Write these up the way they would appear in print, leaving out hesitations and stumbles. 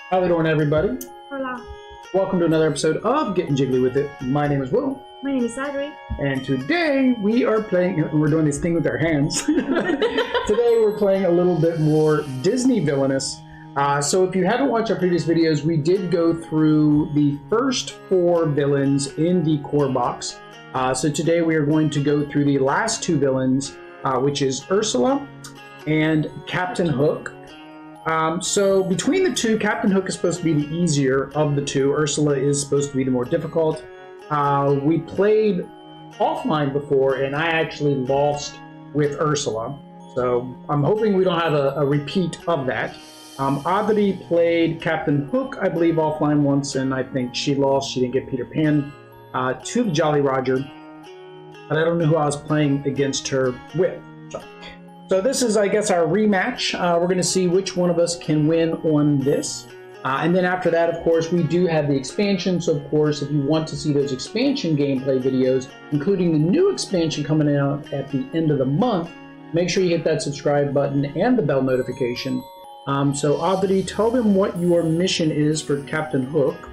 How's it going, everybody? Hola. Welcome to another episode of Getting Jiggly With It. My name is Will. My name is Audrey. And today we are playing, we're doing this thing with our hands. Today we're playing a little bit more Disney Villainous. So if you haven't watched our previous videos, we did go through the first 4 villains in the core box. So today we are going to go through the last 2 villains, which is Ursula and Captain Hook. So between the two, Captain Hook is supposed to be the easier of the two. Ursula is supposed to be the more difficult. We played offline before, and I actually lost with Ursula. So I'm hoping we don't have a repeat of that. Audrey played Captain Hook, I believe, offline once, and I think she lost. She didn't get Peter Pan to the Jolly Roger. But I don't know who I was playing against her with. So this is, I guess, our rematch. We're going to see which one of us can win on this. And then after that, of course, we do have the expansion. So, of course, if you want to see those expansion gameplay videos, including the new expansion coming out at the end of the month, make sure you hit that subscribe button and the bell notification. So, Audrey, tell them what your mission is for Captain Hook.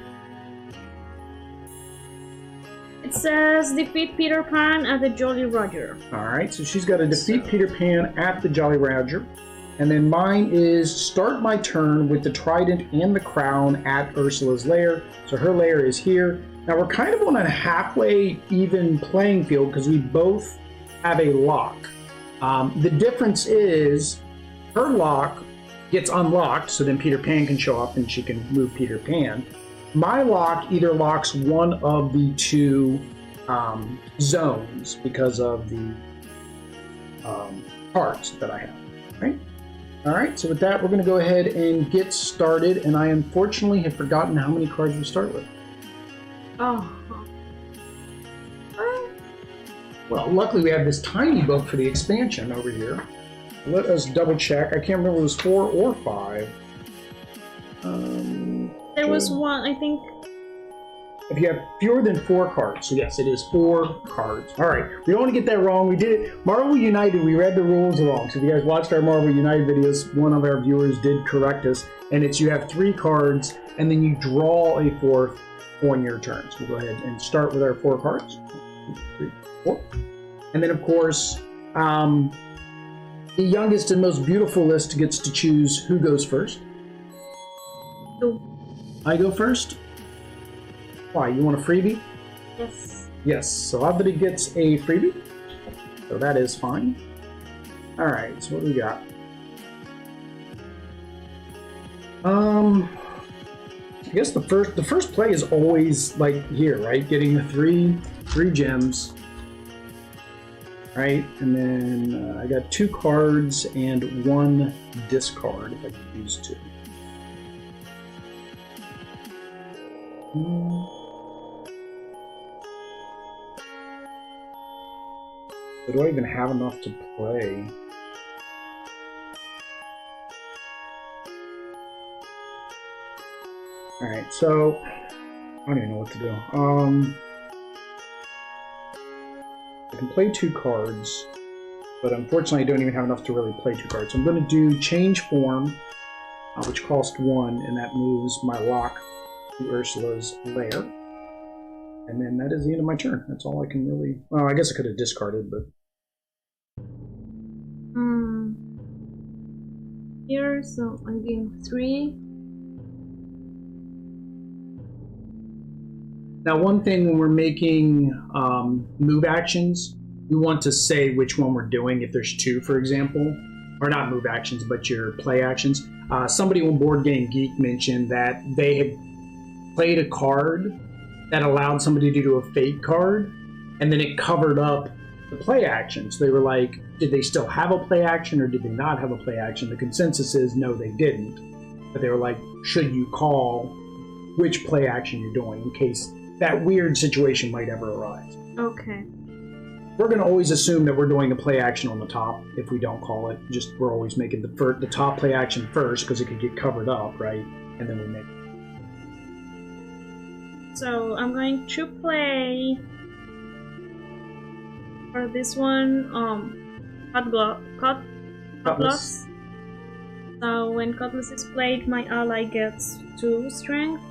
It says defeat Peter Pan at the Jolly Roger. Alright, so she's got to defeat Peter Pan at the Jolly Roger. And then mine is start my turn with the trident and the crown at Ursula's lair. So her lair is here. Now we're kind of on a halfway even playing field because we both have a lock. The difference is her lock gets unlocked, so then Peter Pan can show up and she can move Peter Pan. My lock either locks one of the 2 zones because of the cards that I have, right? All right, so with that, we're going to go ahead and get started, and I unfortunately have forgotten how many cards we start with. Oh. Well, luckily we have this tiny book for the expansion over here. Let us double check. I can't remember if it was 4 or 5. There was one, I think. If you have fewer than 4 cards, so yes, it is 4 cards. All right, we don't want to get that wrong. We did it. Marvel United, we read the rules wrong. So if you guys watched our Marvel United videos, one of our viewers did correct us, and it's you have 3 cards, and then you draw a 4th on your turn. So we'll go ahead and start with our 4 cards. 1, 2, 3, 4. And then, of course, the youngest and most beautiful list gets to choose who goes first. I go first? Why, you want a freebie? Yes. Yes, so Audrey gets a freebie. So that is fine. Alright, so what do we got? I guess the first play is always like here, right? Getting the three gems. Right, and then I got 2 cards and 1 discard if I could use 2. But do I even have enough to play? Alright, so I don't even know what to do. I can play 2 cards, but unfortunately I don't even have enough to really play 2 cards. So I'm going to do change form, which costs 1, and that moves my lock to Ursula's lair. And then that is the end of my turn. That's all I can really... Well, I guess I could have discarded, but... Here, so I'm getting 3. Now, one thing when we're making move actions, we want to say which one we're doing. If there's 2, for example, or not move actions, but your play actions. Somebody on Board Game Geek mentioned that they had played a card that allowed somebody to do a fake card, and then it covered up the play action. So they were like, did they still have a play action or did they not have a play action? The consensus is no, they didn't. But they were like, should you call which play action you're doing in case that weird situation might ever arise? Okay. We're going to always assume that we're doing a play action on the top if we don't call it. Just we're always making the top play action first because it could get covered up, right? And then we make it. So I'm going to play for this one, Cutlass. So when Cutlass is played, my ally gets 2 strength.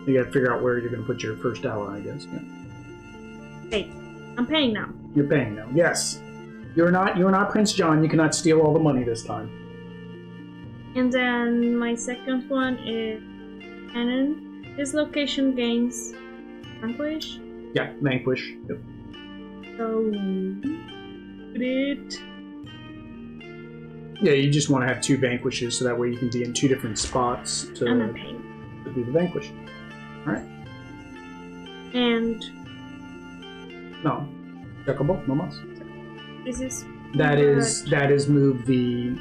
You gotta figure out where you're gonna put your first ally, I guess. Yeah. Wait, I'm paying now. You're paying now. Yes. You're not Prince John. You cannot steal all the money this time. And then my second one is Cannon. This location gains Vanquish. Yeah, Vanquish. Yep. So put it. Yeah, you just want to have 2 Vanquishes so that way you can be in 2 different spots to I'm not paying. do the Vanquish. Alright. And No. Checkable, no mas. this is That is move the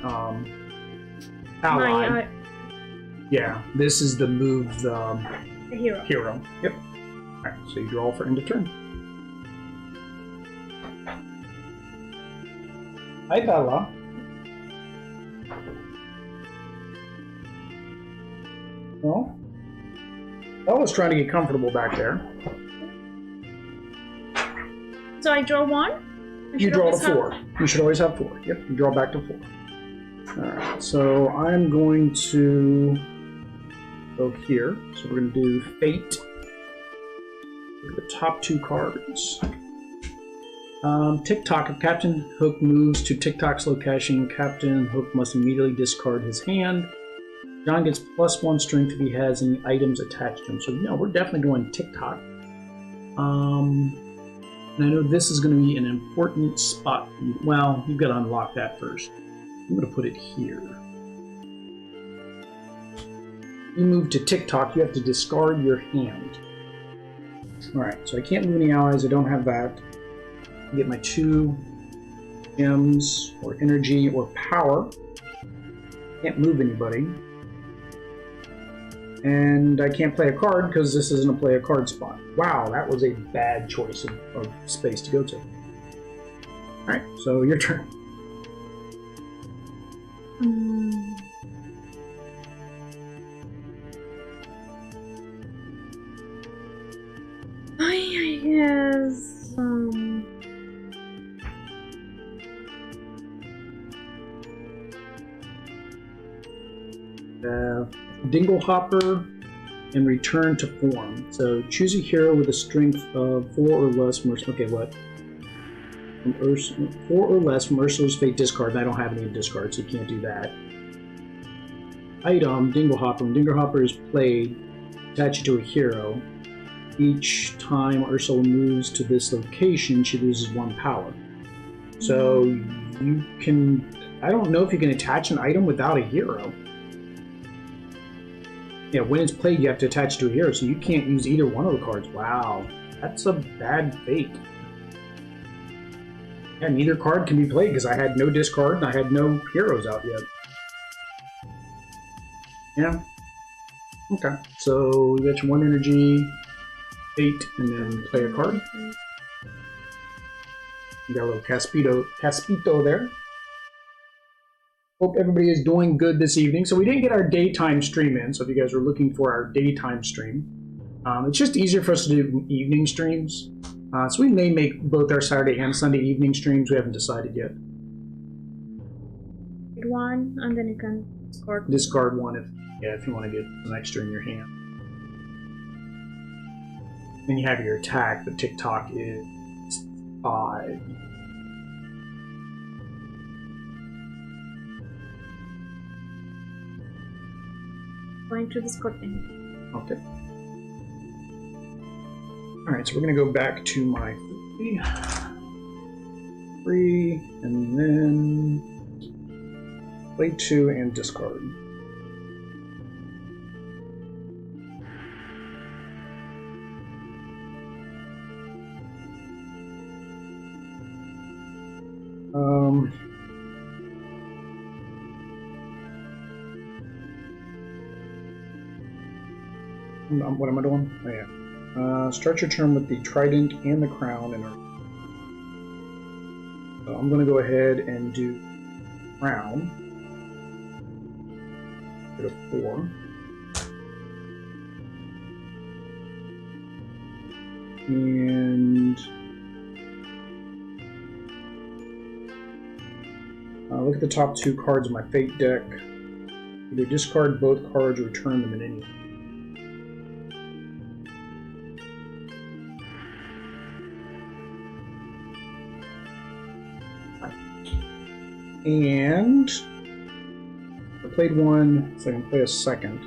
ally. my Yeah, this is the move the hero. hero. Yep. Alright, so you draw for end of turn. Hi, Bella. Well, Bella's trying to get comfortable back there. So I draw 1? You draw to 4. You should always have 4. Yep, you draw back to 4. Alright, so I'm going to go here. So we're going to do Fate. The top 2 cards. TikTok. If Captain Hook moves to TikTok's location, Captain Hook must immediately discard his hand. John gets +1 strength if he has any items attached to him. So, no, we're definitely going TikTok. And I know this is going to be an important spot. Well, you've got to unlock that first. I'm going to put it here. You move to TikTok, you have to discard your hand. Alright, so I can't move any allies, I don't have that. I get my 2 gems, or energy, or power. Can't move anybody. And I can't play a card because this isn't a play a card spot. Wow, that was a bad choice of space to go to. Alright, so your turn. I guess. Dinglehopper and return to form. So choose a hero with a strength of 4 or less from okay, what? From 4 or less from Ursula's Fate discard. And I don't have any discard, so you can't do that. Item, Dinglehopper. When Dinglehopper is played, attach it to a hero. Each time Ursula moves to this location, she loses 1 power. So you can... I don't know if you can attach an item without a hero. Yeah, when it's played, you have to attach to a hero, so you can't use either one of the cards. Wow, that's a bad fate. Yeah, neither card can be played because I had no discard and I had no heroes out yet. Yeah. Okay, so you got your 1 energy, 8, and then play a card. You got a little Caspito there. Hope everybody is doing good this evening. So we didn't get our daytime stream in, so if you guys are looking for our daytime stream, it's just easier for us to do evening streams. So we may make both our Saturday and Sunday evening streams. We haven't decided yet. 1, and then you can discard 1 if you want to get some extra in your hand. Then you have your attack. The TikTok is 5. Going to discard any. Okay. Alright, so we're going to go back to my 3, and then play 2 and discard. What am I doing? Oh, yeah. Start your turn with the trident and the crown. So I'm going to go ahead and do crown. Get a 4. And look at the top 2 cards of my fate deck. Either discard both cards or return them in any. And I played one, so I can play a second.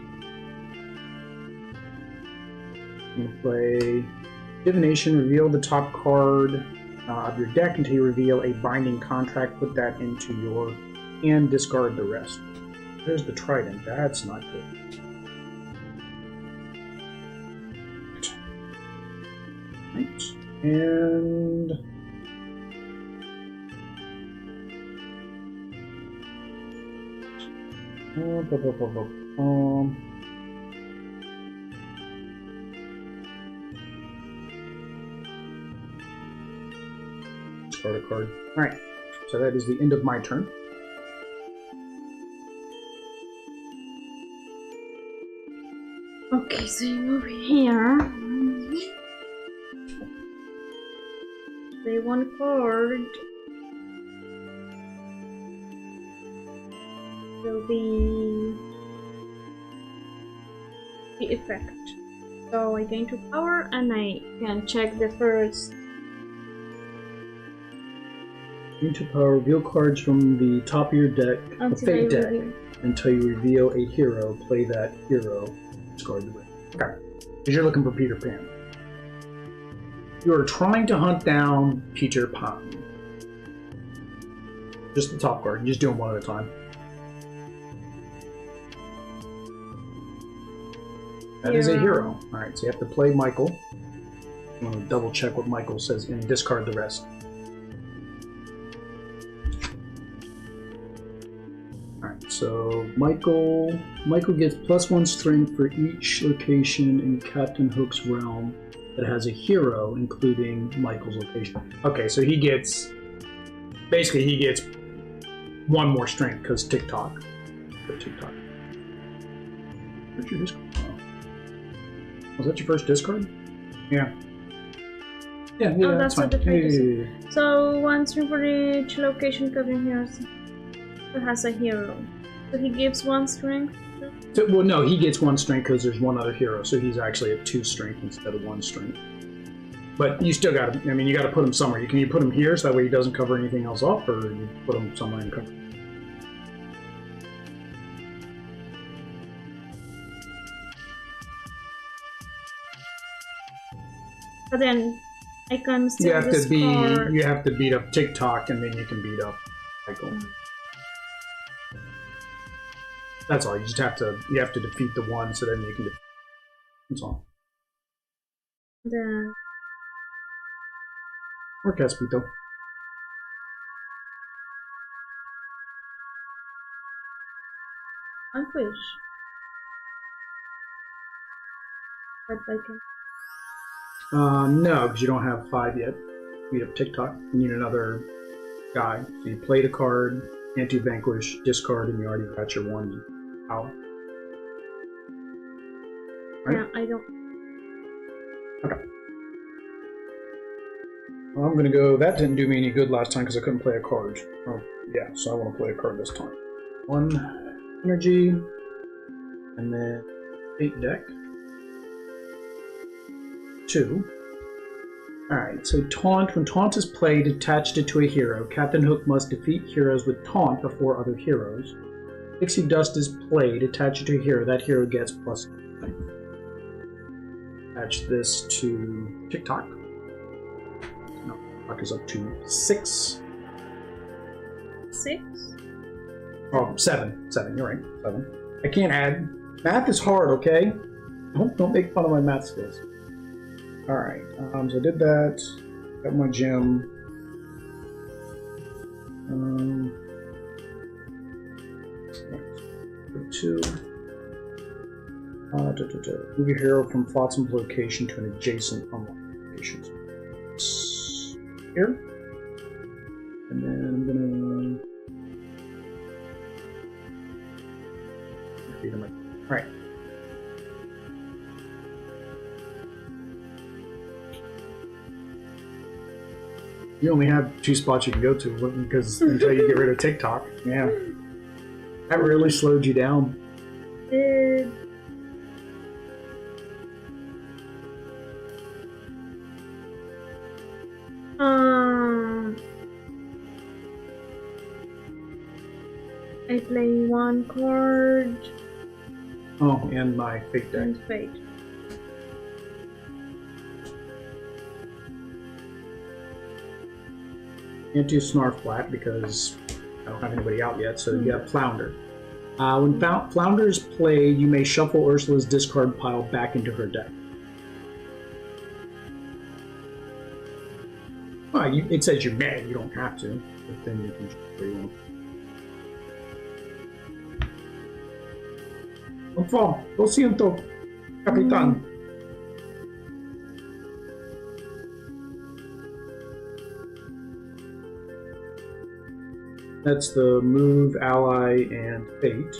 I'm going to play Divination, reveal the top card of your deck until you reveal a binding contract. Put that into your hand, discard the rest. There's the trident. That's not good. Right. And discard a card. Alright, so that is the end of my turn. Okay, so you move here. Play one card. Will be the effect. So I gain 2 power and I can check the first. Gain 2 power, reveal cards from the top of your deck, the fate deck, until you reveal a hero. Play that hero. Discard the rest. Okay. Because you're looking for Peter Pan. You are trying to hunt down Peter Pan. Just the top card. You're just doing one at a time. That is a hero. Alright, so you have to play Michael. I'm going to double check what Michael says and discard the rest. Alright, so Michael gets +1 strength for each location in Captain Hook's realm that has a hero, including Michael's location. Okay, so he gets 1 more strength because TikTok. TikTok. Where's your discard? Was that your first discard? Yeah. Yeah, Oh, that's fine. what the trade is. So 1 string for each location covering heroes that has a hero. So he gives 1 strength. So, well, no, he gets 1 strength because there's 1 other hero, so he's actually at 2 strength instead of 1 strength. But you still got to, I mean, you got to put him somewhere. You put him here so that way he doesn't cover anything else up, or you put him somewhere and cover. But then I can still You have to beat up TikTok, and then you can beat up Michael. That's all. You have to defeat the one, so then you can. That's all. Or Caspito. Vanquish. But I can. No, because you don't have 5 yet. Beat up TikTok. You need another guy. So you play the card, anti-vanquish, discard, and you already got your 1 power. Right? Yeah, I don't. Okay. Well, I'm gonna go. That didn't do me any good last time because I couldn't play a card. Oh, yeah, so I want to play a card this time. 1 energy, and then 8 deck. 2. Alright, so Taunt. When Taunt is played, attached it to a hero. Captain Hook must defeat heroes with Taunt before other heroes. Pixie Dust is played, attach it to a hero. That hero gets +. Attach this to TikTok. No, TikTok is up to 6. 6? Oh, 7. 7, you're right. 7. I can't add. Math is hard, okay? Don't make fun of my math skills. Alright, so I did that. Got my gem. Right. 2. Move your hero from Flotsam's location to an adjacent unlocked location. Here. And then I'm gonna. Alright. You only have 2 spots you can go to because until you get rid of TikTok. Yeah. That really slowed you down. I play 1 card. Oh, and my fate deck. And fate. Can't do Snarf flat because I don't have anybody out yet, so you have Flounder. When Flounder is played, you may shuffle Ursula's discard pile back into her deck. Well, it says you may, you don't have to, but then you can choose where you want. Lo siento, Capitán. That's the move, ally, and fate.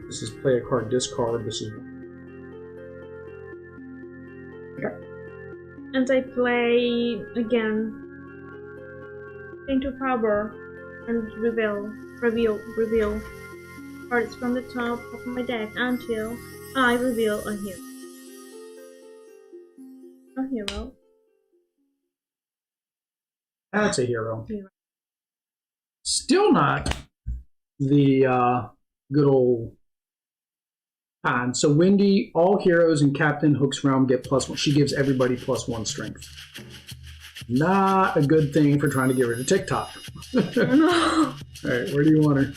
This is play a card, discard. This is okay. And I play again. Into power and reveal cards from the top of my deck until I reveal a hero. A hero. That's a hero. Still not the good old con. So Wendy, all heroes in Captain Hook's realm get +1. She gives everybody +1 strength. Not a good thing for trying to get rid of TikTok. No. Alright, where do you want her?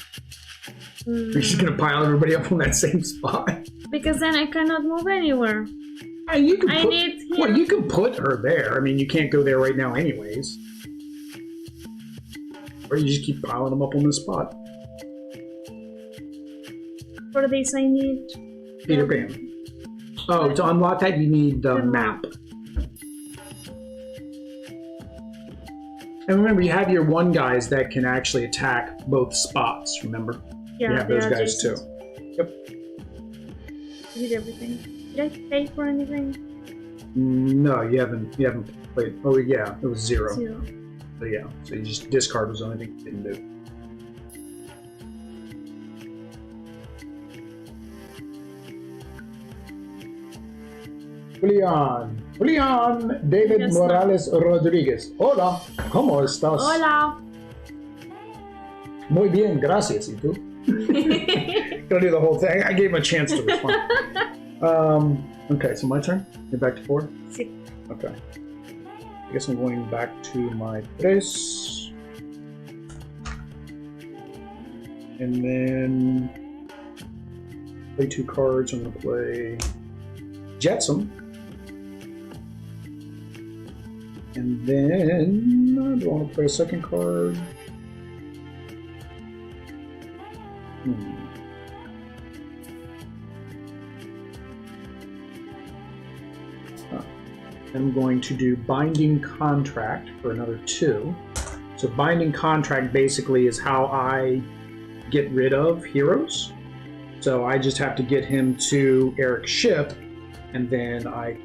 She's gonna pile everybody up on that same spot. Because then I cannot move anywhere. You can put her there. I mean, you can't go there right now anyways. Or you just keep piling them up on the spot. For this I need... Peter Pan. Oh, to unlock that you need the map. And remember, you have your 1 guys that can actually attack both spots, remember? Yeah, you have those guys too. Yep. I did everything. Did I pay for anything? No, you haven't played. Oh yeah, it was 0. 0. So yeah, so you just discard was the only thing you didn't do. Julian David Yes, Morales Rodriguez. Hola, ¿cómo estás? Hola. Muy bien, gracias. ¿Y tú? Don't do the whole thing. I gave him a chance to respond. Okay, so my turn. Get back to 4. 6. Okay. I guess I'm going back to my 3. And then play 2 cards. I'm going to play Jetsam. And then do I want to play a 2nd card? I'm going to do Binding Contract for another 2. So Binding Contract basically is how I get rid of heroes. So I just have to get him to Eric's ship, and then I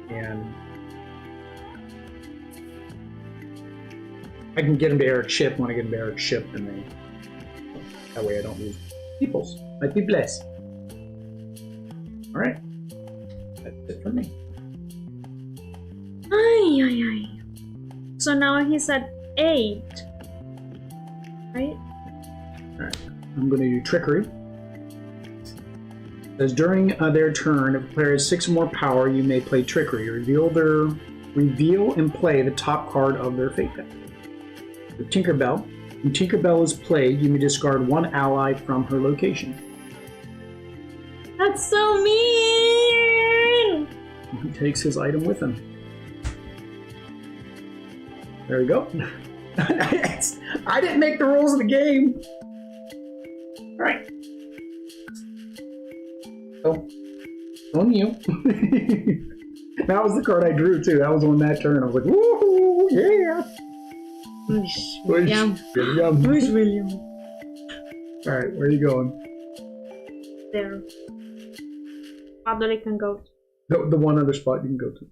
can get him to Eric's ship. When I get him to Eric's ship, and then that way I don't lose peoples. Might be blessed. All right, that's it for me. So now he's at 8. Right? Alright, I'm going to do Trickery. It says during their turn, if a player has 6 or more power, you may play Trickery. Reveal and play the top card of their fate deck. The Tinkerbell. When Tinkerbell is played, you may discard 1 ally from her location. That's so mean! He takes his item with him. There we go. I didn't make the rules of the game. All right. So, on you. That was the card I drew too. That was on that turn. I was like, woohoo, yeah. William. Where's William? All right, where are you going? There. Probably can go. The one other spot you can go to.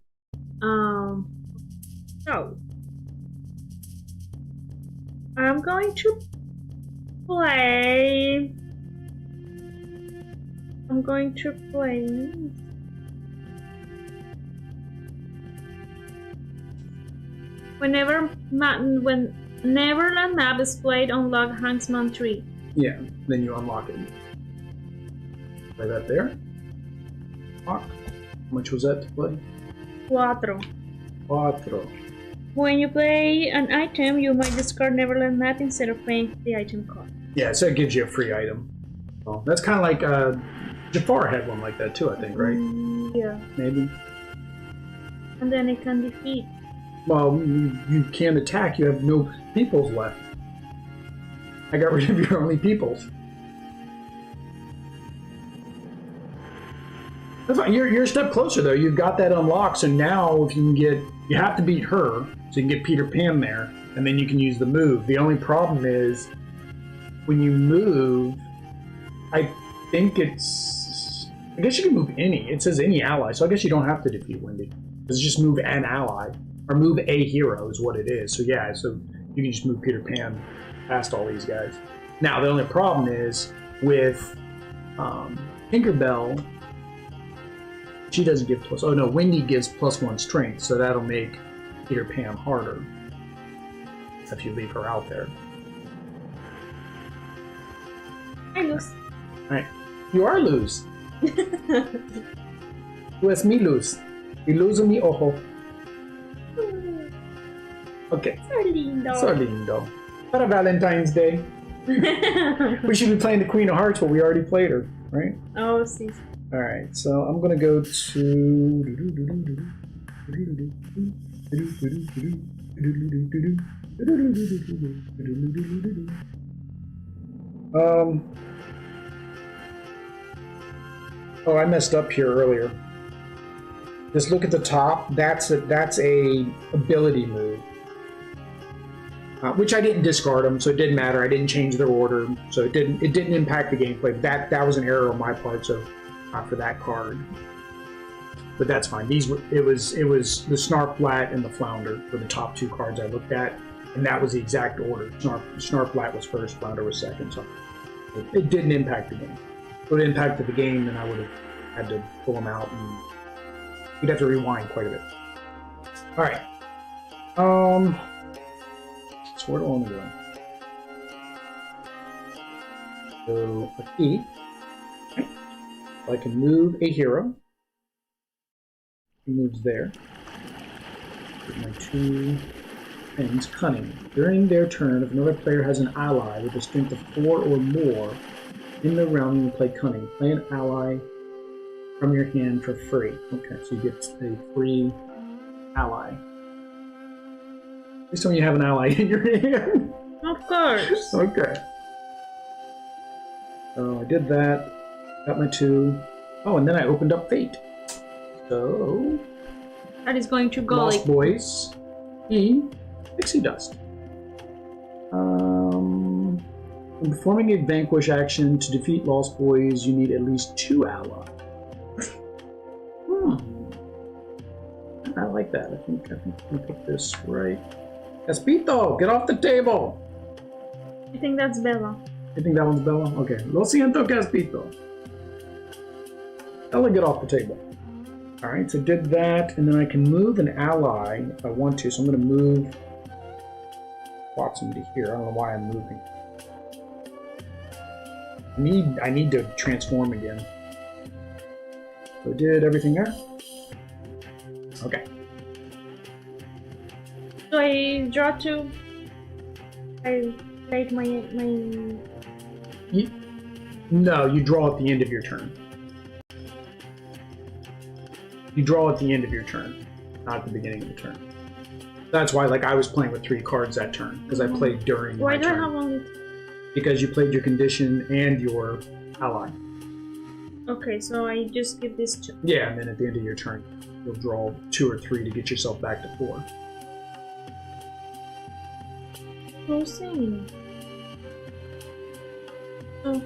So. I'm going to play. Whenever when Neverland map is played, unlock Hangsman 3. Yeah, then you unlock it. Play that there. Lock. How much was that to play? 4. 4. When you play an item, you might discard Neverland map instead of playing the item card. Yeah, so it gives you a free item. Well, that's kind of like Jafar had one like that too, I think, right? Yeah. Maybe. And then it can defeat. Well, you can't attack. You have no peoples left. I got rid of your only peoples. That's fine. You're a step closer though. You've got that unlocked. So now, if you can get, you have to beat her, so you can get Peter Pan there, and then you can use the move. The only problem is when you move. I think it's. I guess you can move any. It says any ally, so I guess you don't have to defeat Wendy. It's just move an ally. Or move a hero is what it is. So yeah, so you can just move Peter Pan past all these guys. Now the only problem is with Tinkerbell, she doesn't give plus. Oh no, Wendy gives +1 strength, so that'll make Peter Pan harder if you leave her out there. I lose. Alright. You are lose. You es mi luz. Y luz mi ojo. Okay. So lindo. So lindo. Para Valentine's Day. We should be playing the Queen of Hearts, but we already played her, right? Oh, see. Alright, so I'm gonna go to oh, I messed up here earlier. Just look at the top. That's a ability move. Which I didn't discard them, so it didn't matter. I didn't change their order, so it didn't impact the gameplay. That was an error on my part, so not for that card. But that's fine. It was the Snarflat and the Flounder were the top 2 cards I looked at, and that was the exact order. Snarflat was first, Flounder was second, so it didn't impact the game. If it impacted the game, then I would have had to pull them out, and you'd have to rewind quite a bit. All right. So where do I want to go? So a key. Okay. So I can move a hero. He moves there. With my 2 things. Cunning. During their turn, if another player has an ally with a strength of 4 or more in the round, you play Cunning. Play an ally from your hand for free. Okay, so you get a free ally. At least when you have an ally in your hand. Of course. Okay. So I did that. Got my 2. Oh, and then I opened up Fate. So That is going to go Lost like... Boys. Pixie Dust. When performing a Vanquish action to defeat Lost Boys, you need at least 2 allies. I like that. I think I'm gonna put this right. Espito, get off the table! I think that's Bella. You think that one's Bella? Okay. Lo siento, Caspito. Bella, get off the table. Alright, so did that, and then I can move an ally if I want to. So I'm going to move Watson to here. I don't know why I'm moving. I need to transform again. So I did everything there? Okay. So I draw 2. I played my... No, you draw at the end of your turn. You draw at the end of your turn, not at the beginning of the turn. That's why, like, I was playing with 3 cards that turn, because I played during my turn. Why do I have only... Because you played your condition and your ally. Okay, so I just give this 2. Yeah, and then at the end of your turn, you'll draw 2 or 3 to get yourself back to 4. Closing. Oh,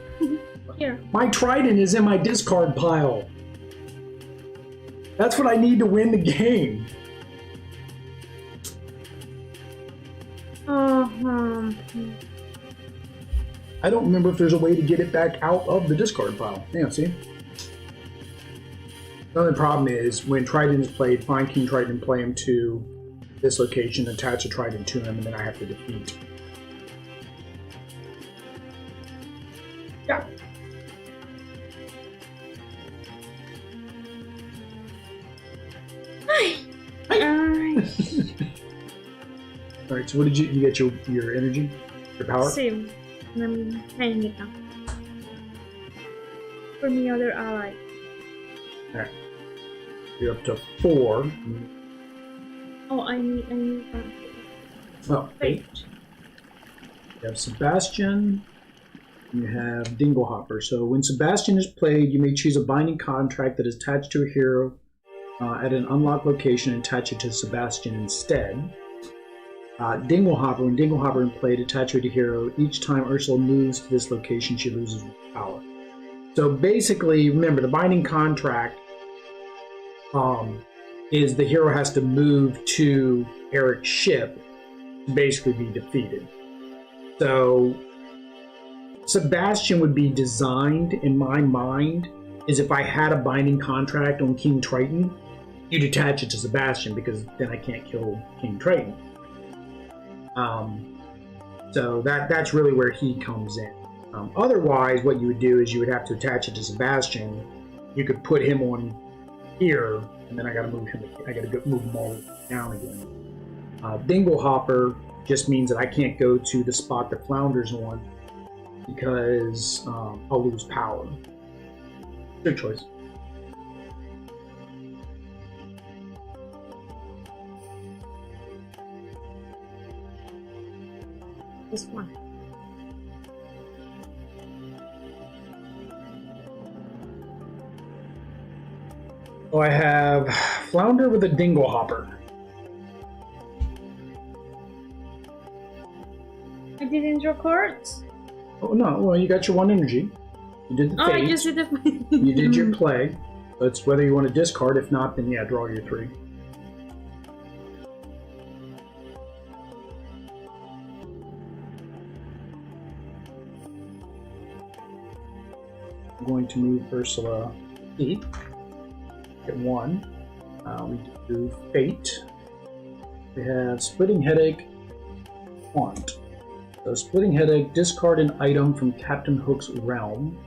here. My trident is in my discard pile. That's what I need to win the game. I don't remember if there's a way to get it back out of the discard pile. Yeah, see? The only problem is when Trident is played, find King Trident and play him to this location, attach a Trident to him, and then I have to defeat. Yeah. Alright, so what did you get your energy? Your power? Same. And I'm paying it now. For me, other ally. Alright. You're up to 4. Oh, I need Oh, 8. You have Sebastian. You have Dinglehopper. So when Sebastian is played, you may choose a binding contract that is attached to a hero at an unlocked location and attach it to Sebastian instead. Dinglehopper, when Dinglehopper is played, attach it to a hero. Each time Ursula moves to this location, she loses power. So basically, remember, the binding contract is the hero has to move to Eric's ship to basically be defeated. So Sebastian would be designed, in my mind, is if I had a binding contract on King Triton, you'd attach it to Sebastian because then I can't kill King Triton. So that's really where he comes in. Otherwise, what you would do is you would have to attach it to Sebastian. You could put him on here, and then I got to move him. I got to move him all down again. Dinglehopper just means that I can't go to the spot that Flounder's on because I'll lose power. Good choice. This one. So I have Flounder with a Dinglehopper. I didn't draw cards. Oh no! Well, you got your 1 energy. You did the fate. I just did the. You did your play. So it's whether you want to discard. If not, then yeah, draw your 3. I'm going to move Ursula 8. Get 1. We do Fate. We have Splitting Headache, Taunt. So Splitting Headache, discard an item from Captain Hook's realm.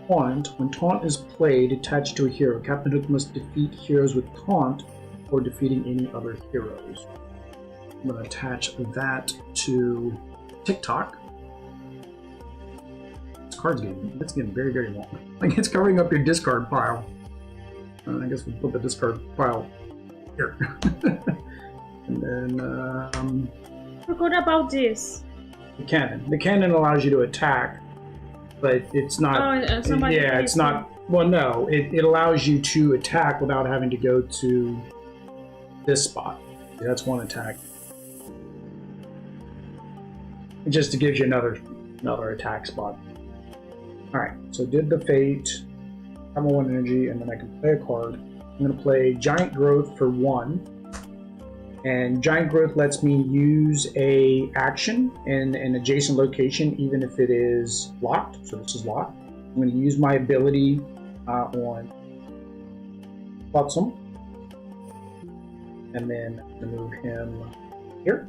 Taunt. When Taunt is played, attached to a hero, Captain Hook must defeat heroes with Taunt or defeating any other heroes. I'm going to attach that to TikTok. Cards game. That's getting very, very long. Like it's covering up your discard pile. I guess we'll put the discard pile here. And then What about this? the cannon. The cannon allows you to attack, but it's not. Yeah, it's not. Well, no, it allows you to attack without having to go to this spot. That's 1 attack. It just gives you another attack spot. Alright, so did the Fate, have my 1 energy, and then I can play a card. I'm going to play Giant Growth for 1. And Giant Growth lets me use a action in an adjacent location, even if it is locked. So this is locked. I'm going to use my ability on Flotsam. And then I'm going to move him here.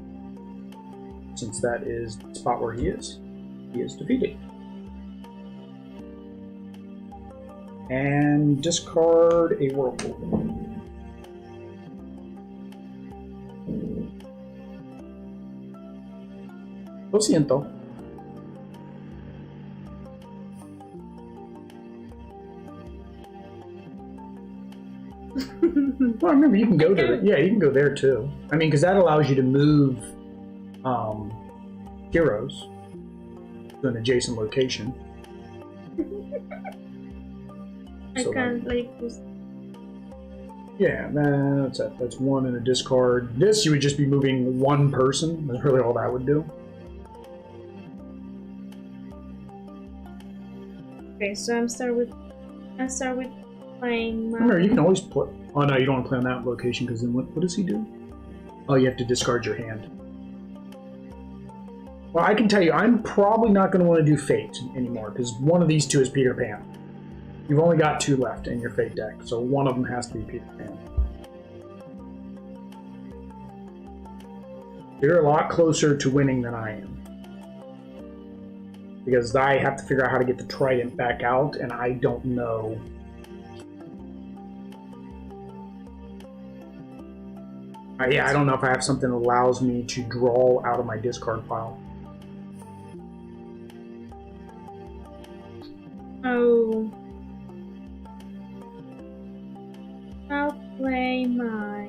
Since that is the spot where he is defeated. And discard a Whirlpool. Lo siento. Well, remember you can go to you can go there too. I mean, because that allows you to move heroes to an adjacent location. I can't like this. Yeah, that's it. That's 1 in a discard. This you would just be moving 1 person. That's really all that would do. Okay, so I start with playing. Remember, you can always put. Oh no, you don't want to play on that location because then what does he do? Oh, you have to discard your hand. Well, I can tell you, I'm probably not going to want to do Fate anymore, because one of these two is Peter Pan. You've only got 2 left in your Fate deck, so one of them has to be Peter Pan. You're a lot closer to winning than I am. Because I have to figure out how to get the trident back out, and I don't know. Yeah, I don't know if I have something that allows me to draw out of my discard pile. Oh. I'll play my...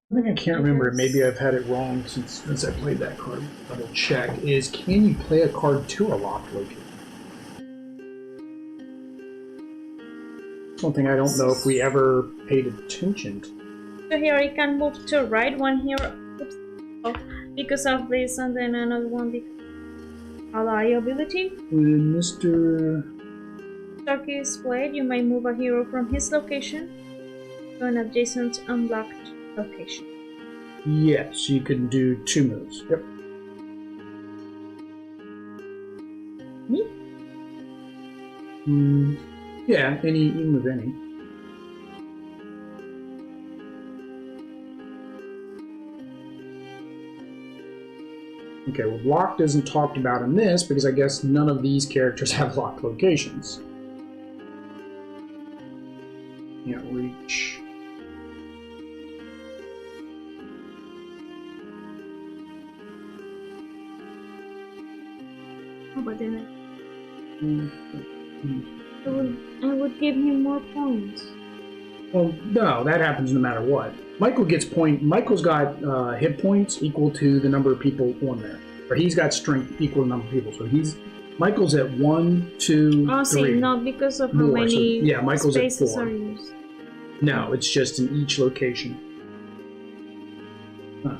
I think I can't remember. Maybe I've had it wrong since I played that card. Double check. Is can you play a card to a locked location? Something I don't know if we ever paid attention to. So here I can move to right, one here, oops, oh, because of this, and then another one because ally ability. When Mr. Stock is played, you may move a hero from his location to an adjacent unlocked location. Yes, you can do 2 moves. Yep. Me? Yeah, any move any. Okay, well, locked isn't talked about in this because I guess none of these characters have locked locations. Can't reach. Oh, but then I would give him more points. Well, no, that happens no matter what. Michael gets Michael's got hit points equal to the number of people on there, or he's got strength equal to the number of people. So Michael's at 1, 2, oh, 3. See, not because of how more. many So, yeah, Michael's spaces at 4. are used. No, it's just in each location. Huh.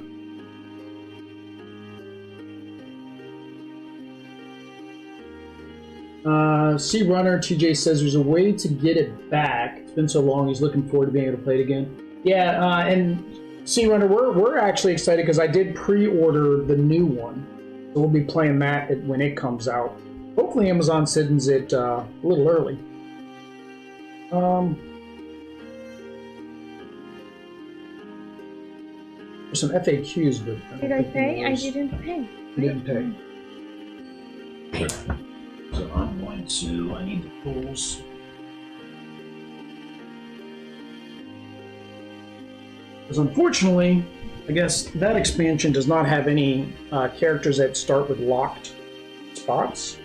Sea Runner TJ says there's a way to get it back. It's been so long, he's looking forward to being able to play it again. Yeah, and Sea Runner, we're actually excited because I did pre-order the new one, so we'll be playing that when it comes out. Hopefully, Amazon sends it a little early. There's some FAQs, but Did I pay? I didn't pay. You didn't pay. So I'm going to, I need the tools. Because unfortunately, I guess that expansion does not have any characters that start with locked spots.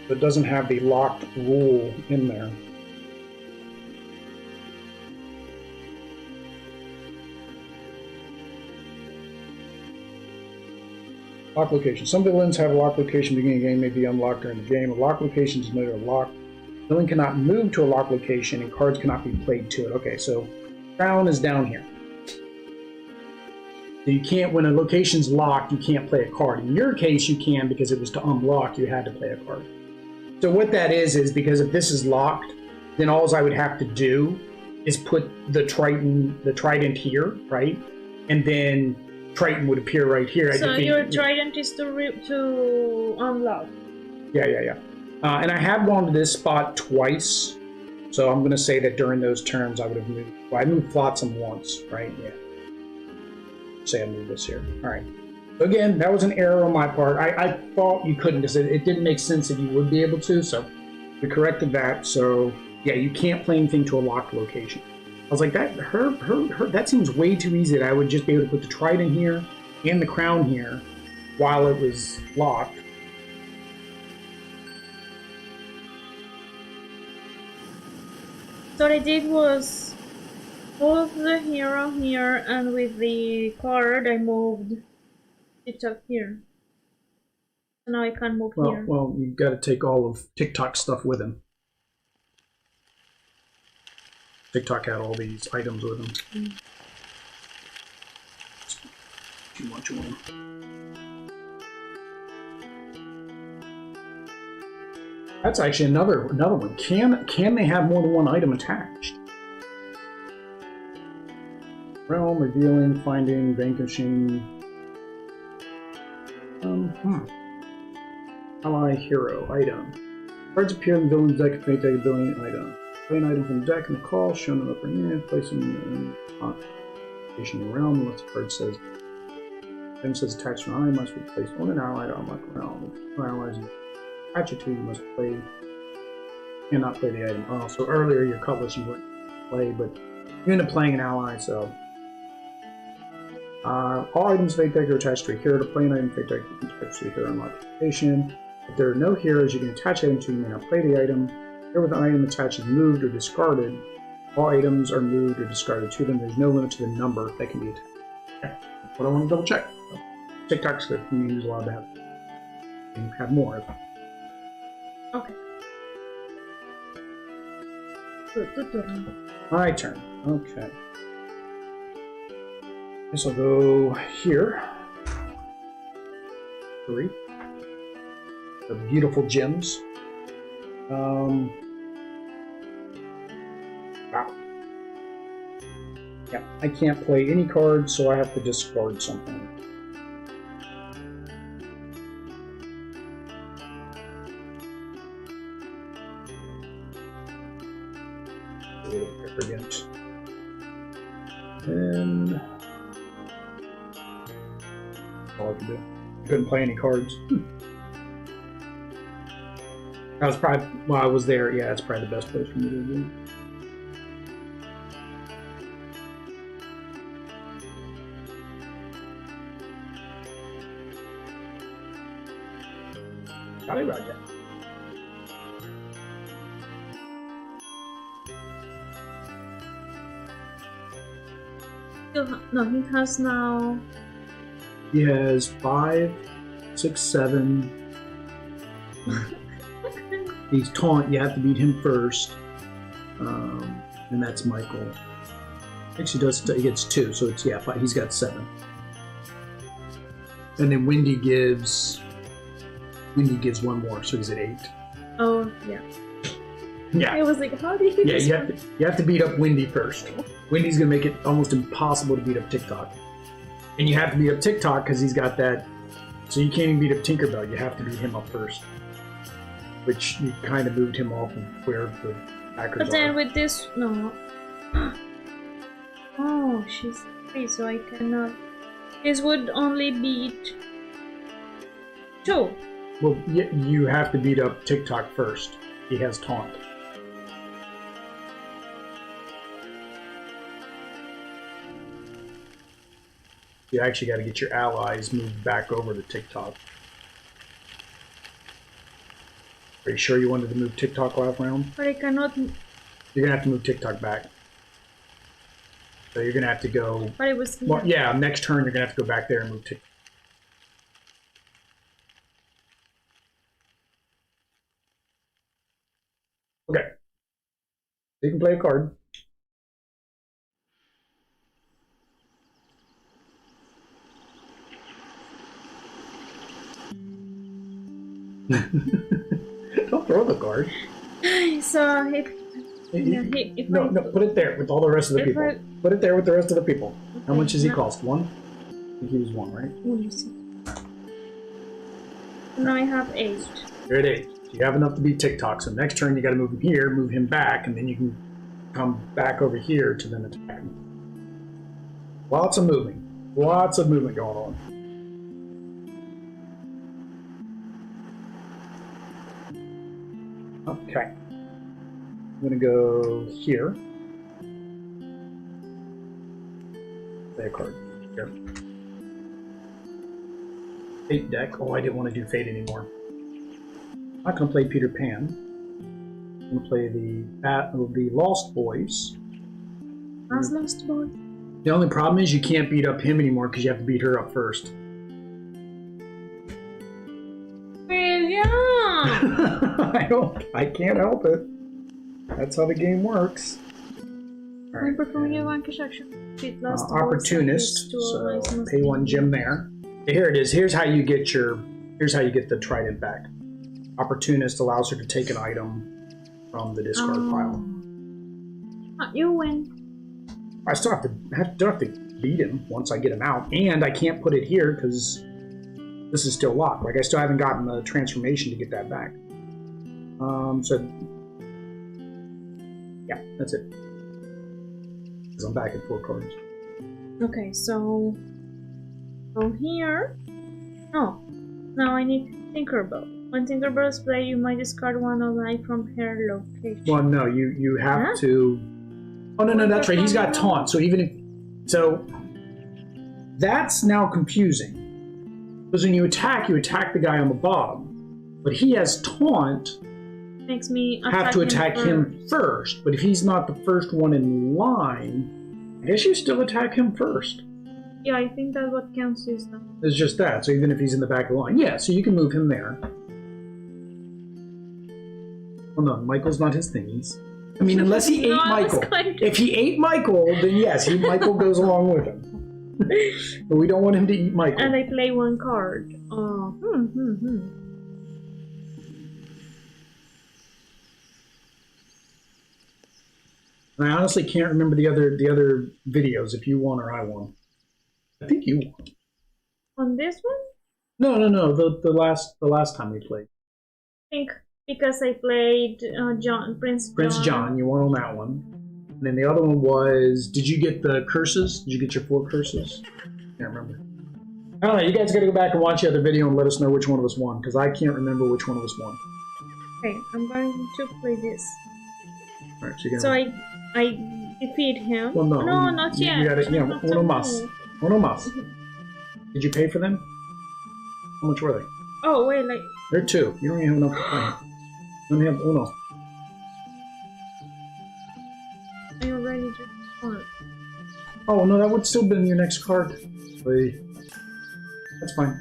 But it doesn't have the locked rule in there. Lock location. Some villains have a lock location beginning of the game, may be unlocked during the game. A lock location is noted a lock. The villain cannot move to a lock location and cards cannot be played to it. Okay, so Crown is down here. So you can't, when a location's locked, you can't play a card. In your case, you can because it was to unlock, you had to play a card. So what that is because if this is locked, then all I would have to do is put the trident here, right? And then Triton would appear right here. So your trident is to unlock. Yeah. And I have gone to this spot twice, so I'm going to say that during those turns I would have moved. Well, I moved Flotsam once, right? Yeah. Say I moved this here. All right. So again, that was an error on my part. I thought you couldn't because it didn't make sense that you would be able to, so we corrected that. So yeah, you can't play anything to a locked location. I was like, that seems way too easy that I would just be able to put the trident here and the crown here while it was locked. So what I did was move the hero here, and with the card I moved it up here. So now I can't move here. Well, you've got to take all of TikTok's stuff with him. TikTok had all these items with them. Too much of them. That's actually another one. Can they have more than one item attached? Realm, revealing, finding, vanquishing. Ally, hero, item. Cards appear in the villain's deck if they take a villain item. Play an item from the deck in the call, shown in the upper hand, place in the location in the realm, unless the card says item says attached to an ally must be placed on an ally to unlock the realm. If two allies you attach it to, you must play. Cannot play the item. Oh, so earlier your cutlass you wouldn't play, but you end up playing an ally, so. All items fate deck are attached to a hero. To play an item fate deck, you can attach to a hero unlock location. If there are no heroes you can attach item to, you may not play the item. Here with an item attached is moved or discarded. All items are moved or discarded to them. There's no limit to the number that can be attached. Okay. That's what I want to double check. So, TikTok's good. You use a lot to have more. Okay. My turn. Okay. Guess I'll go here. 3. The beautiful gems. Wow. Yeah, I can't play any cards, so I have to discard something. A little arrogant. And that's all I can do. Couldn't play any cards. That was probably, while I was there, yeah, it's probably the best place for me to do. Sorry about that. No, he has now. He has 5, 6, 7. He's taunt, you have to beat him first. And that's Michael. Actually, he gets 2, so it's, yeah, 5, he's got 7. And then Wendy gives 1 more, so he's at 8. Oh, yeah. Yeah. I was like, how do you? Yeah, you have to beat up Wendy first. Wendy's gonna make it almost impossible to beat up TikTok, and you have to beat up TikTok because he's got that. So you can't even beat up Tinkerbell. You have to beat him up first, which you kind of moved him off of where the hackers But then are. with this, no. Oh, she's 3, so I cannot. This would only beat 2. Well, you have to beat up TikTok first. He has taunt. You actually got to get your allies moved back over to TikTok. Are you sure you wanted to move TikTok last round? But I cannot. You're gonna have to move TikTok back. So you're gonna have to go. But it was. Well, yeah, next turn you're gonna have to go back there and move TikTok. Okay. You can play a card. Don't throw the card. So if No, put it there with all the rest of the people. Put it there with the rest of the people. Okay, How much does he cost? 1? I think he was 1, right? Let me see. Now I have 8. You're at 8. You have enough to beat TikTok, so next turn you got to move him here, move him back, and then you can come back over here to then attack him. Lots of moving going on. Okay, I'm gonna go here. Play a card. Here. Fate deck. Oh, I didn't want to do Fate anymore. I'm not going to play Peter Pan. I'm going to play the Lost Boys. How's Lost Boys? The only problem is you can't beat up him anymore because you have to beat her up first. I can't help it. That's how the game works. I'm performing a vanquish action. Opportunist. So pay 1 gem there. Here it is. Here's how you get the trident back. Opportunist allows her to take an item from the discard pile. You win. I still have to beat him once I get him out, and I can't put it here because this is still locked. Like I still haven't gotten the transformation to get that back. So yeah, that's it. Because I'm back at 4 cards. Okay, so from here. Oh, now I need Tinkerbell. When Tinkerbell is played, you might discard one ally from her location. Well, no, you have to. Oh no, that's right. He's got taunt. So even if that's now confusing. Because when you attack the guy on the bottom, but he has taunt. Makes me have to attack him first. But if he's not the first one in line, I guess you still attack him first. Yeah, I think that's what counts is that. It's just that. So even if he's in the back of the line, yeah. So you can move him there. Well, no, Michael's not his thingies. I mean, unless he ate Michael. If he ate Michael, then yes, Michael goes along with him. But we don't want him to eat Michael. And I play 1 card. And I honestly can't remember the other videos, if you won or I won. I think you won. On this one? No. The last time we played. I think because I played Prince John, you won on that one. And then the other one was, did you get the curses? Did you get your 4 curses? Can't remember. I don't know, you guys gotta go back and watch the other video and let us know which one of us won, because I can't remember which one of us won. Okay, I'm going to play this. Alright, so you're gonna... So I defeat him. Well, no. No, not yet. You gotta, uno mas. Uno mas. Did you pay for them? How much were they? Oh, wait, like... They're 2. You don't even have enough to play. You only have uno. I already just won. Oh, no, that would still be in your next card. Wait. That's fine.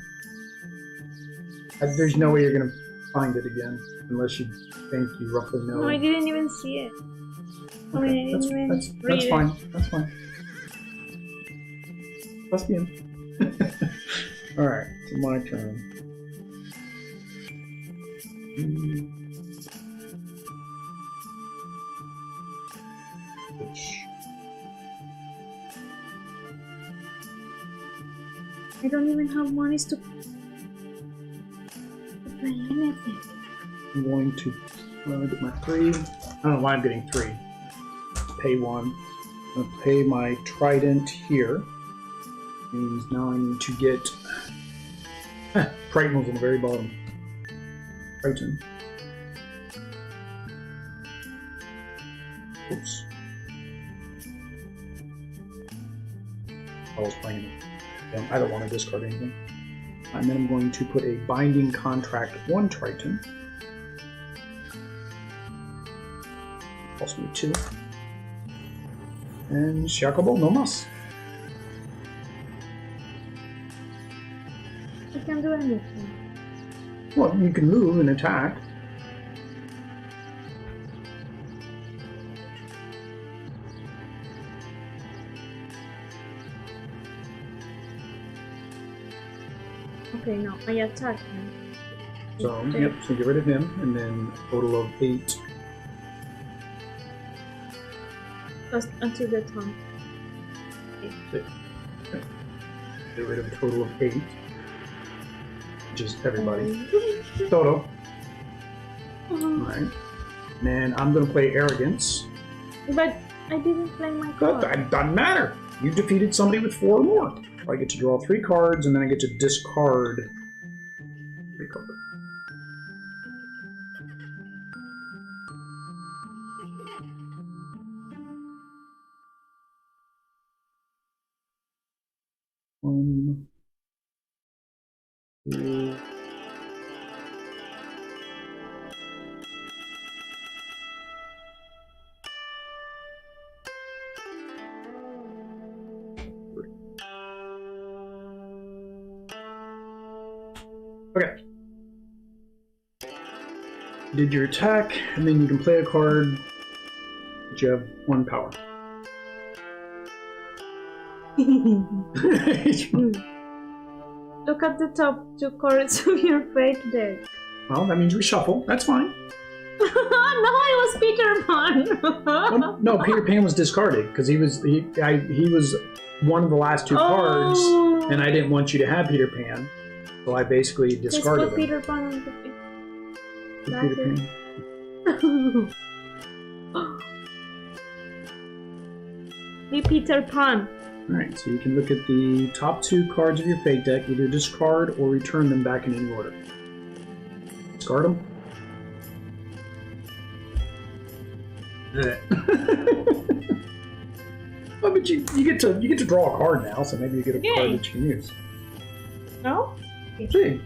There's no way you're going to find it again, unless you think you roughly know. No, I didn't even see it. Okay. That's fine. That's fine. Let's be in. Alright, it's my turn. I don't even have money to play anything. I'm going to get my 3. I don't know why I'm getting 3. Pay 1. I'm going to pay my trident here. Means now I need to get Triton was on the very bottom. Triton. Oops. I was playing it. I don't want to discard anything. And then I'm going to put a Binding Contract 1 Triton. Also need 2. And Shakubo no mas. I can't do anything. Well, you can move and attack. Okay, no, I attack him. So, yep, so get rid of him, and then a total of 8. Just until the time. 6. Okay. Get rid of a total of 8. Which is everybody. Toto. Alright. And then I'm going to play Arrogance. But I didn't play my card. That doesn't matter. You defeated somebody with 4 or more. I get to draw 3 cards, and then I get to discard 3 cards. One, 2. Okay. Did your attack, and then you can play a card, but you have 1 power. Look at the top 2 cards of your fate deck. Well, that means we shuffle. That's fine. No, I was Peter Pan. Well, no, Peter Pan was discarded because he was one of the last two cards, and I didn't want you to have Peter Pan, so I basically discarded him. Peter Pan on the Peter Pan. Be Peter Pan. Alright, so you can look at the top two cards of your fate deck, either discard or return them back in any order. Discard them. Well, but you get to draw a card now, so maybe you get a card that you can use. No? See.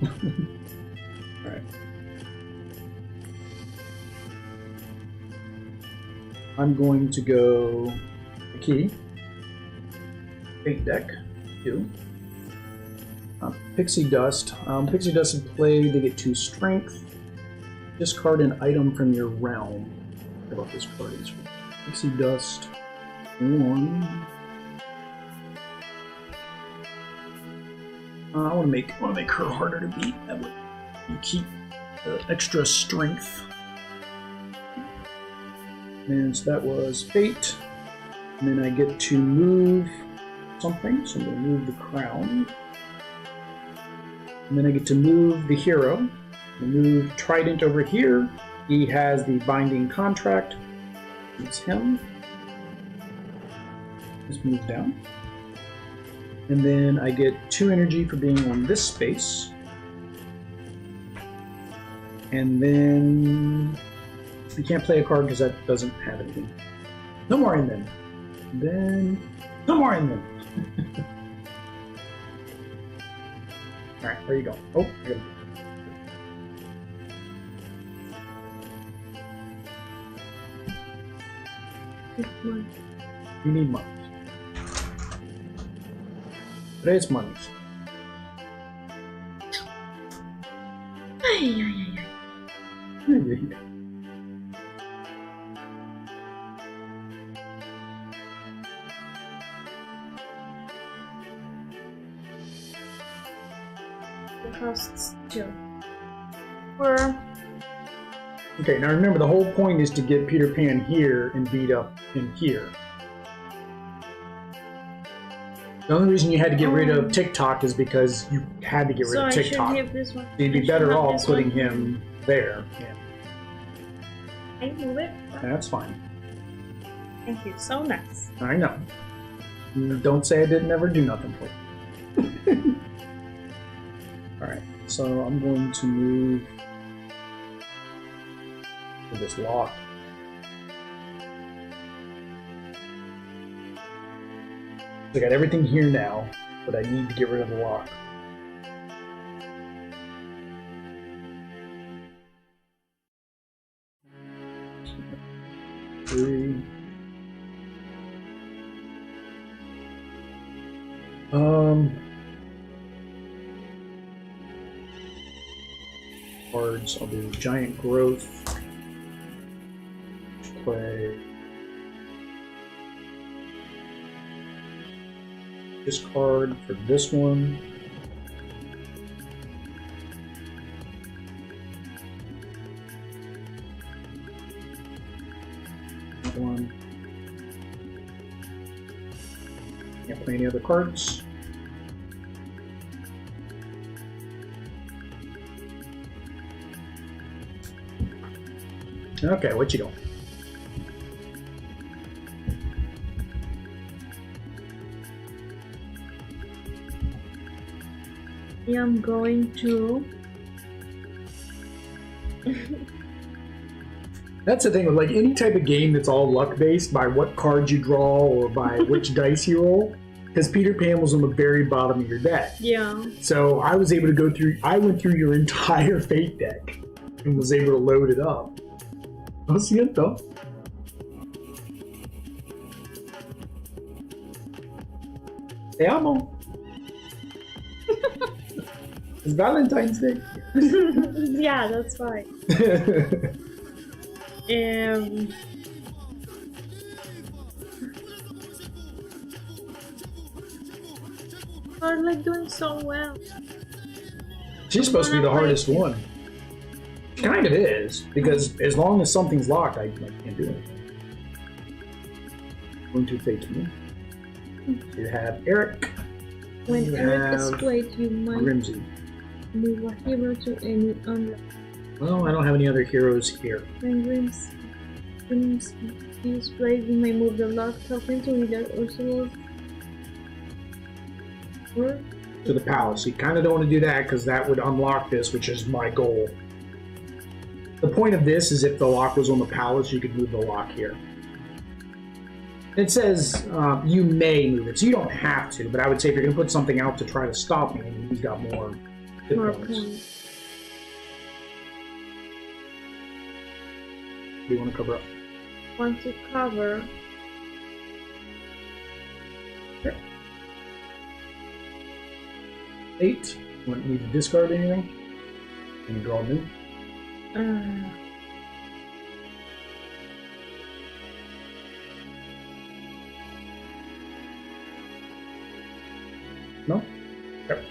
Alright. I'm going to go a key. Fate deck. 2. Pixie Dust. Pixie Dust in play, they get 2 strength. Discard an item from your realm. How about this card is Pixie Dust 1. I want to make her harder to beat. That way you keep the extra strength. And so that was Fate. And then I get to move something, so I'm going to move the crown. And then I get to move the hero. I move Trident over here. He has the binding contract. It's him. Just move down. And then I get 2 energy for being on this space. And then you can't play a card because that doesn't have anything. No more in them. Then no more in them. Alright, where are you going? Oh, I gotta go. You need money. Today's money. It costs 2. Or okay, now remember the whole point is to get Peter Pan here and beat up in here. The only reason you had to get rid of TikTok is because you had to get rid of TikTok. I should have this one. So you'd be better off putting him there. Yeah. I move it. That's fine. Thank you. So nice. I know. Don't say I didn't ever do nothing for you. Alright, so I'm going to move to this lock. I got everything here now, but I need to get rid of the lock. Three. Cards. I'll do Giant Growth. Play. This card for this one. That one. Can't play any other cards. Okay, what you doing? I'm going to. That's the thing with like any type of game that's all luck based by what cards you draw or by which dice you roll. Because Peter Pan was on the very bottom of your deck. Yeah. So I was able to go through. I went through your entire Fate deck and was able to load it up. Lo siento. Te amo. It's Valentine's Day. Yeah, that's fine. We're like doing so well. She's supposed to be the hardest one. Kind of is, because as long as something's locked, I can't do anything. Going to fate me. You have Eric. When You Eric is have played, you might Grimsy. move a hero to any unlocked. Well, I don't have any other heroes here. When Grimsy is played, you may move the locked token to either Ursula's or To the palace. You kind of don't want to do that because that would unlock this, which is my goal. The point of this is if the lock was on the palace, you could move the lock here. It says you may move it, so you don't have to, but I would say if you're going to put something out to try to stop me, he's got more hit points. What do you want to cover up? Want to cover. Okay. 8. You want me to discard anything? Can you draw new? No? Okay.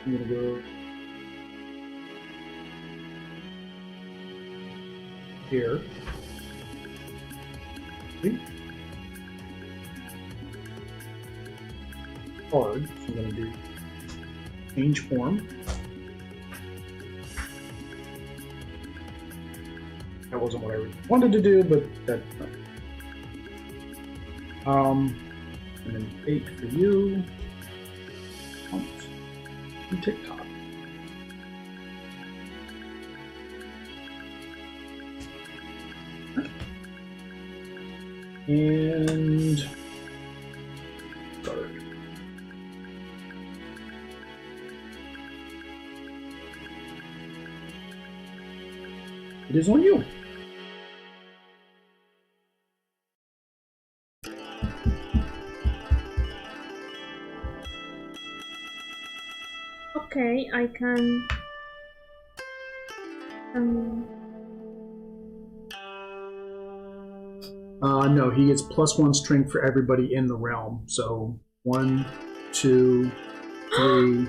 I'm gonna go here. See? Hard. So I'm gonna do change form. That wasn't what I really wanted to do, but that. And then 8 for you. And TikTok. And guard. It is on you. Okay, I can. No, he gets +1 strength for everybody in the realm. So 1, 2, 3,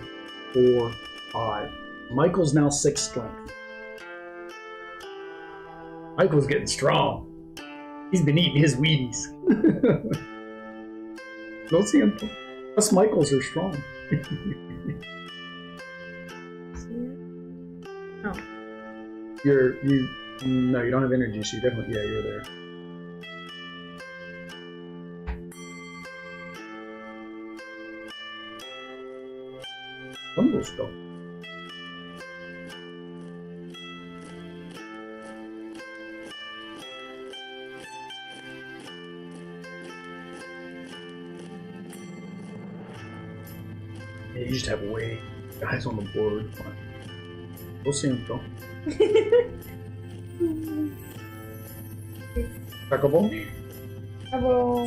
4, 5. Michael's now 6 strength. Michael's getting strong. He's been eating his Wheaties. Don't see him. Us Michaels are strong. Oh. No, you don't have energy, so you definitely, yeah, you're there. Bundle spell. Yeah, you just have way guys on the board. We'll see him go. Sakobo.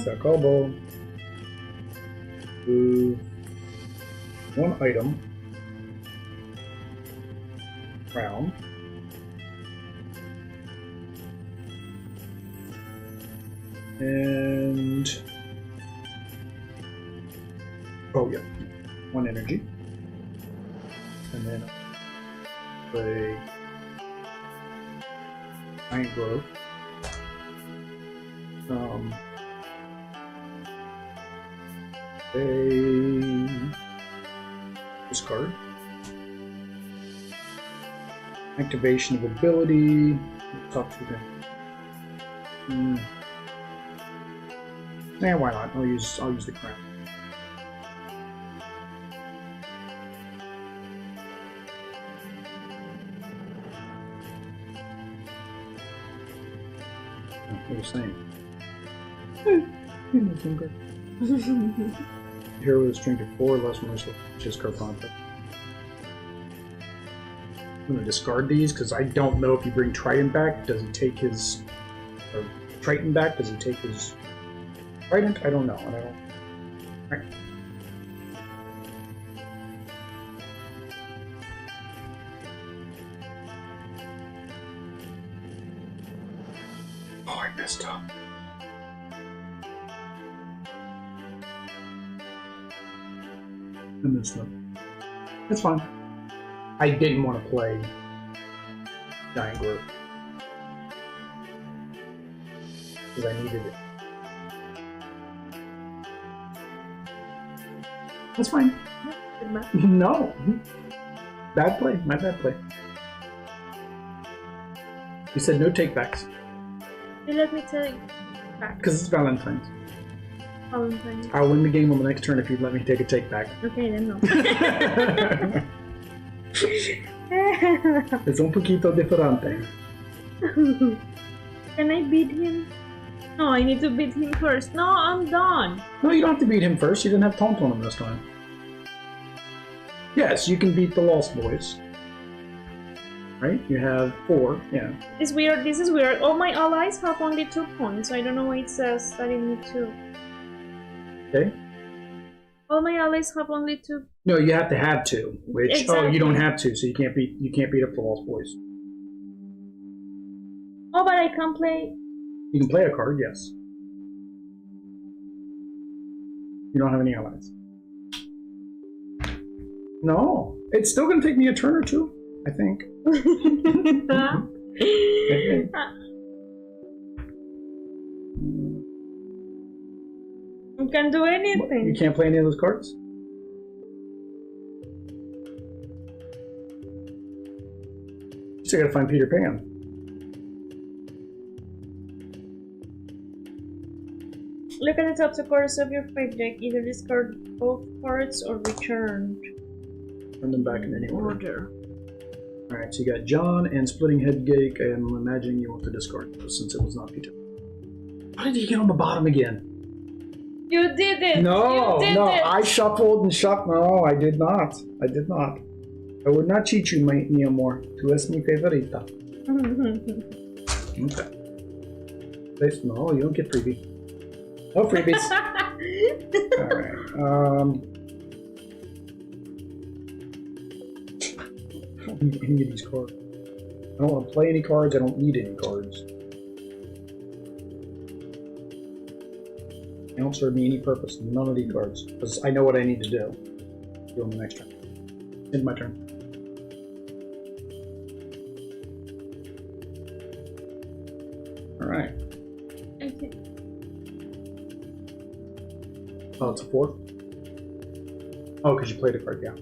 Sakobo. Move 1 item. Round. And oh yeah, 1 energy. And then play Giant Growth. Discard. Activation of ability. Talk to them. Yeah, why not? I'll use the crown. What are you saying? Hero with a strength of 4, less merciful, just Carpanta. I'm going to discard these because I don't know if you bring Trident back. Does he take his. Or Triton back? Does he take his. Trident? I don't know. Right. Oh, I messed up. missed them. That's fine. I didn't want to play Giant Growth. Because I needed it. That's fine. No. Bad play. My bad play. You said no takebacks. You let me take back. Because it's Valentine's. Valentine's. I'll win the game on the next turn if you let me take a take back. Okay, then no. Es un poquito diferente. Can I beat him? No, I need to beat him first. No, I'm done. No, you don't have to beat him first. You didn't have taunt on him this time. Yes, you can beat the Lost Boys. Right? You have 4, yeah. It's weird. This is weird. All my allies have only 2 points. I don't know why it says that I need 2. Okay. All my allies have only 2. No, you have to have 2. Which Exactly. Oh, you don't have 2, so you can't beat up the Lost Boys. Oh, but I can play. You can play a card, yes. You don't have any allies. No, it's still going to take me a turn or 2, I think. I think. You can do anything. You can't play any of those cards? You still gotta find Peter Pan. Look at the top 2 cards of your 5 deck. Either discard both cards or return. Turn them back in any order. Order. Alright, so you got John and Splitting Headgate. I'm imagining you want to discard those since it was not Peter. How did you get on the bottom again? You did it! No, you did no, it. I shuffled and shuffled. No, I did not. I did not. I would not cheat you, mi amor. Tu es mi favorita. Okay. No, you don't get freebie. No freebies. Alright. I don't need any of these cards. I don't want to play any cards. I don't need any cards. They don't serve me any purpose. None of these cards. Because I know what I need to do. Do on the next turn. End my turn. Alright. Okay. Oh, it's a 4? Oh, because you played a card, yeah.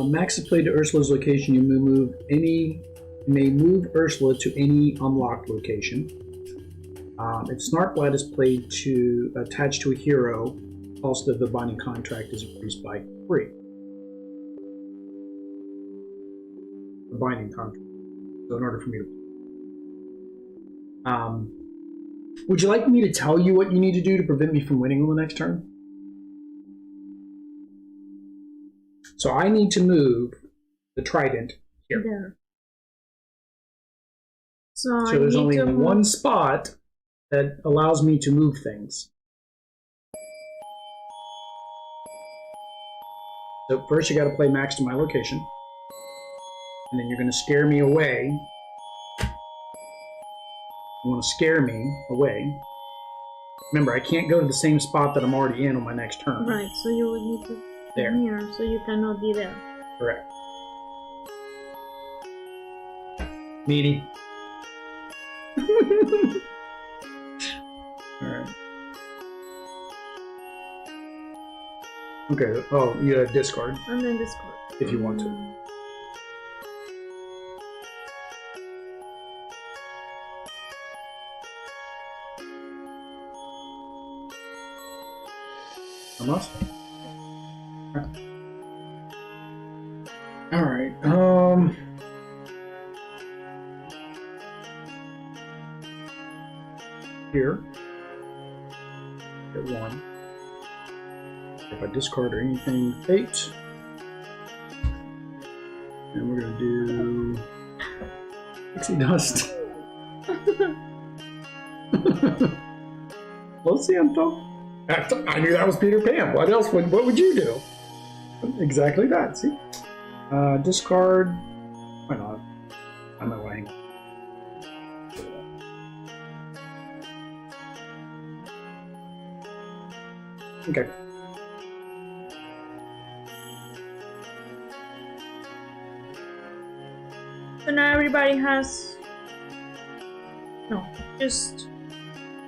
Max is played to Ursula's location. You may move Ursula to any unlocked location. If Snarkblad is played to attach to a hero, cost of the binding contract is increased by 3. The binding contract. So in order for me to would you like me to tell you what you need to do to prevent me from winning on the next turn? So I need to move the trident here. There. So There's only one spot that allows me to move things. So first you got to play Max to my location. And then you're going to scare me away. You want to scare me away. Remember, I can't go to the same spot that I'm already in on my next turn. Right, so you would need to There. here, so you cannot be there. Correct. Meaty. Alright. Okay, oh, you discard And then discard. if you want to. Almost? Alright, here, get 1. If I discard or anything, fate. And we're gonna do Pixie Dust. Lo siento. I knew that was Peter Pan. What else? What would you do? Exactly that. See? Discard. Why not? I'm not lying. Okay. So now everybody has... No, just...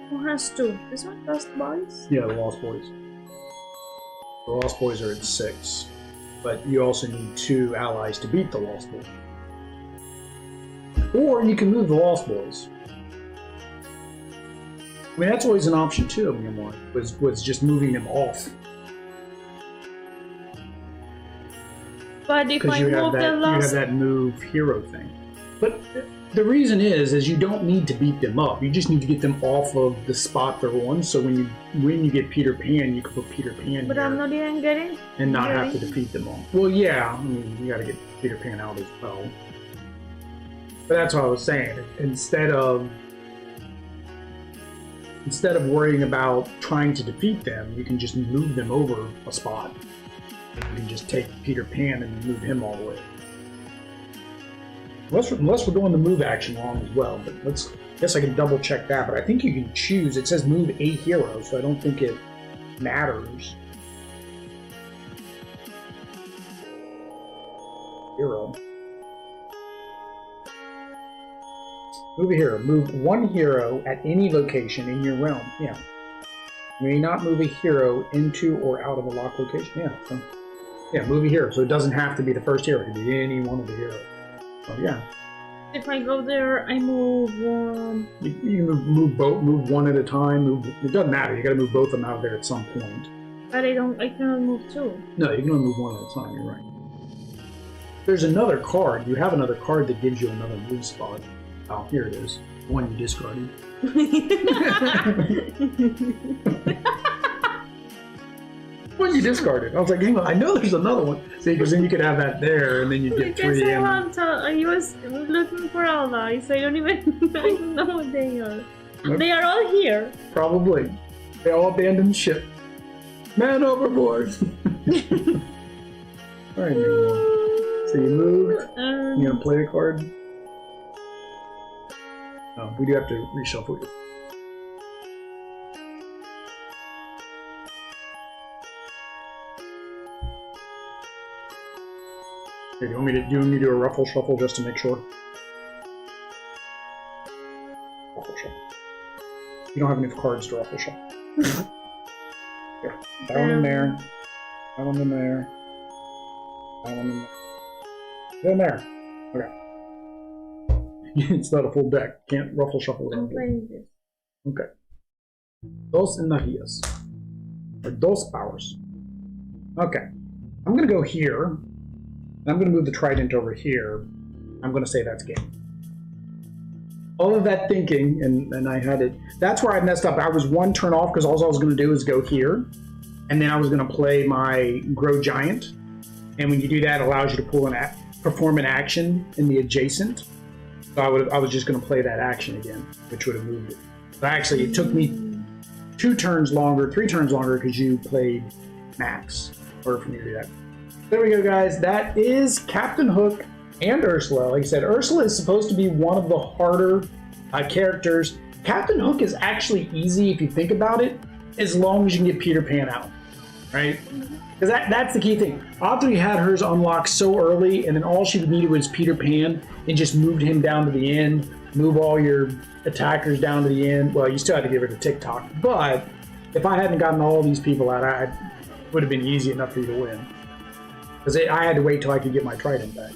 Who has two? This one, Lost Boys? Yeah, the Lost Boys. The Lost Boys are at 6. But you also need 2 allies to beat the Lost Boys. Or you can move the Lost Boys. I mean, that's always an option too, I mean, was just moving them off. But if I move the you have that move hero thing. But the reason is you don't need to beat them up. You just need to get them off of the spot they're on. So when you get Peter Pan, you can put Peter Pan But here I'm not even getting... and not have to defeat them all. Well, yeah, I mean, you got to get Peter Pan out as well. But that's what I was saying. Instead of worrying about trying to defeat them, you can just move them over a spot. You can just take Peter Pan and move him all the way. Unless we're doing the move action wrong as well, but I guess I can double check that, but I think you can choose. It says move a hero, so I don't think it matters. Hero. Move a hero. Move 1 hero at any location in your realm. Yeah. You may not move a hero into or out of a locked location. Yeah. So, yeah, move a hero. So it doesn't have to be the first hero. It can be any one of the heroes. So yeah. If I go there, I move... You can move both. Move one at a time. It doesn't matter. You got to move both of them out of there at some point. But I cannot move 2. No, you can only move 1 at a time. You're right. There's another card. You have another card that gives you another move spot. Oh, here it is. One you discarded. One you discarded. I was like, hang on, I know there's another one. See, because then you could have that there, and then you get 3 in. I was looking for allies. I don't even know what they are. Nope. They are all here. Probably. They all abandoned ship. Man overboard. Alright, so you moved. You gonna play a card? Oh, we do have to reshuffle it. Here, do you want me to do a ruffle shuffle just to make sure? Ruffle shuffle. You don't have enough cards to ruffle shuffle. Here, that one in there. That one in there. That one in there. Get in there. Okay. It's not a full deck. Can't ruffle shuffle it. I'm playing this. Okay. Dos energias. Or dos powers. Okay. I'm going to go here. And I'm going to move the trident over here. I'm going to say that's game. All of that thinking, and I had it. That's where I messed up. I was 1 turn off because all I was going to do is go here. And then I was going to play my Grow Giant. And when you do that, it allows you to perform an action in the adjacent. So I was just going to play that action again, which would have moved it. But actually, it took me 2 turns longer, 3 turns longer, because you played Max in order for me to do that. There we go, guys. That is Captain Hook and Ursula. Like I said, Ursula is supposed to be one of the harder characters. Captain Hook is actually easy if you think about it, as long as you can get Peter Pan out, right? Because that's the key thing. Audrey had hers unlocked so early, and then all she needed was Peter Pan, and just moved him down to the end, move all your attackers down to the end. Well, you still had to give her to TikTok, but if I hadn't gotten all these people out, it would have been easy enough for you to win. Because I had to wait till I could get my trident back.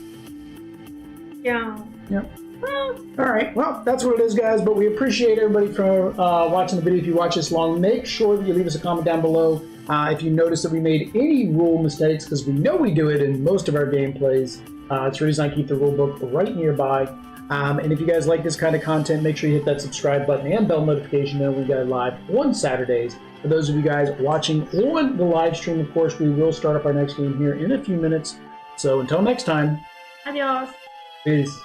Yeah. Yep. Well, all right. Well, that's what it is, guys. But we appreciate everybody for watching the video. If you watch this long, make sure that you leave us a comment down below if you notice that we made any rule mistakes, because we know we do it in most of our gameplays. It's the reason I keep the rule book right nearby. And if you guys like this kind of content, make sure you hit that subscribe button and bell notification bell. We go live on Saturdays. For those of you guys watching on the live stream, of course, we will start up our next game here in a few minutes. So until next time. Adios. Peace.